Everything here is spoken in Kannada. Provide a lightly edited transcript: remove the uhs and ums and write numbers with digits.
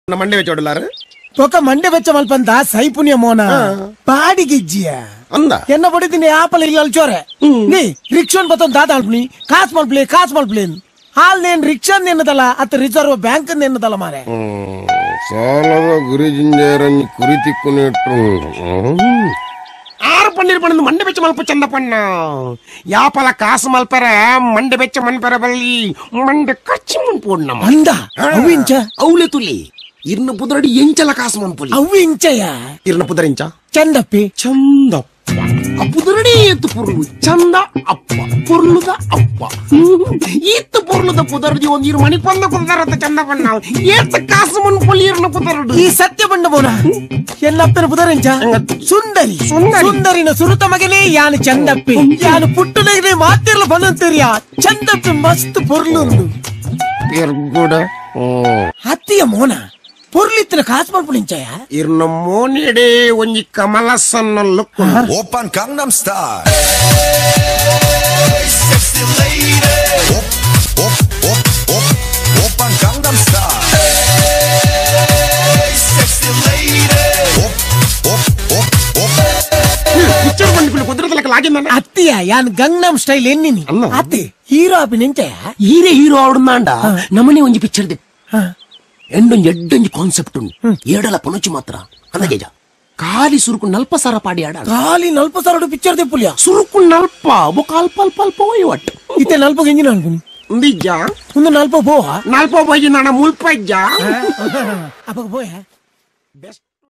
ಮಂಡೆ വെച്ചോടಲಾರ ఒక మండే వెచ్చ మల్పంత సైపుణ్య మోన పాడిగిజ్జియ ಅಂದ ఎన్న పడితిని ఆపల ఇల్లు చోరే నీ రిక్షాన్ పతం దాదాల్పుని కాస్ మల్ప్లే ಹಾಲ್ ನೇನ್ ರಿಕ್ಷಾ ನೆನ್ನದಲ್ಲ ಅತ್ತ ರಿಸರ್ವ್ ಬ್ಯಾಂಕ್ ನೆನ್ನದಲ್ಲ ಮಾರೆ ಸಾಲದ ಗುರಿ ಜಿಂಜೇರನ್ ಕುರಿ ತಿಕ್ಕುನಿಟ್ಟು ಆರು ಪನ್ನೀರ್ ಪಣ್ಣು ಮಂಡೆ ಬೆಚ್ಚ ಮಲ್ಪ ಚಂದ ಪಣ್ಣ ಯಾಪಲ ಕಾಸು ಮಲ್ಪರ ಮಂಡೆ ಬೆಚ್ಚ ಮನ್ಪರ ಬಲ್ಲಿ ಮಂಡೆ ಕಚ್ಚಿ ಮನ್ಪೋಡ್ ನಮ್ಮ ಅಂದ ಅವು ಇಂಚ ಅವಳೆ ತುಲಿ ಇರ್ನ ಪುದರಡಿ ಎಂಚಲ ಕಾಸು ಮನ್ಪುಲಿ ಅವು ಇಂಚಯ ಇರ್ನ ಪುದರ ಇಂಚ ಚಂದಪ್ಪಿ ಚಂದಪ್ಪ ಪುದರಡಿ ಎತ್ತು ಪುರ್ಲು ಚಂದ ಅಪ್ಪ ಪುರ್ಲುದ ಅಪ್ಪ ಈತ್ತು ಪುರ್ಲುದ ಪುದರಡಿ ಒಂದ್ ಇರು ಮಣಿ ಪಂದ ಕುದರತ್ತ ಚಂದ ಪಣ್ಣ ಏತ್ ಕಾಸು ಮನ್ಪುಲಿ ಇರ್ನ ಪುದರಡು ಈ ಸತ್ಯ ಬಂಡ ಬೋನ ಎನ್ನಪ್ಪನ ಪುದರಂಚ ಸುಂದರಿ ಸುಂದರಿನ ಸುರುತ ಮಗನೇ ಯಾನು ಚಂದಪ್ಪಿ ಯಾನು ಪುಟ್ಟನಗನೆ ಮಾತಿರ್ಲ ಬಂದಂತೀರಿಯಾ ಚಂದಪ್ಪಿ ಮಸ್ತ್ ಪೊರ್ಲುಂಡು ಎರ್ಗುಡ ಹತ್ತಿಯ ಮೋನ ಪೊರ್ಲಿತ್ತಿನ ಕಾಸು ಮಲ್ಪುನಿಂಚಯ ಇರ್ನ ಮೋನಿಡೆ ಒಂಜಿ ಕಮಲಸನ್ನ ಲುಕ್ ಓಪನ್ ಗಂಗನಂ ಸ್ಟೈಲ್ sexy lady ಓಪನ್ Gangnam style sexy lady picture ಬಂದ್ಬಿಟ್ಟು ಕುದುರದಲಕ ಲಾಗಿಂದನ ಅತ್ತಿಯ ಯಾನ್ ಗಂಗನಂ ಸ್ಟೈಲ್ ಎನ್ನಿನಿ ಅತ್ತಿ ಹೀರೋ ಅಪಿನಿಂಚಯ ಹೀರೋ ಆಡುಂದಾಂಡ ನಮ್ಮನೆ ಒಂಜಿ ಪಿಕ್ಚರ್ ದೆ ಎಂಡೊಂಜಿ ಎಡ್ಡೊಂಜಿ ಕಾನ್ಸೆಪ್ಟ್ ಉಂಡು ಏಡಲ ಪೊನೊಚ್ಚಿ ಮಾತ್ರ ಅಂದಗೇಜ ಕಾಲಿ ಸುರುಕು ನಲ್ಪ ಸಾರ ಪಾಡಿ ಆಡ ಖಾಲಿ ನಲ್ಪ ಸಾರಡು ಪಿಕ್ಚರ್ ದೆ ಪುಲಿಯ ಸುರುಕು ನಲ್ಪ ಬೊಕ ಅಲ್ಪ ಅಲ್ಪ ಅಲ್ಪ ಹೋಯ್ ಒಟ್ಟು ಇತ್ತೆ ನಲ್ಪ ಗೆಂಜಿನ ಅನ್ಕುನಿ ನಿಜ ಒಂದು ನಲ್ಪ ಪೋಹ ನಲ್ಪ ಹೋಗಿ ನಾನು ಮುಲ್ಪ ಇಜ್ಜ ಅಪ್ಪ ಪೋಯ ಬೆಸ್ಟ್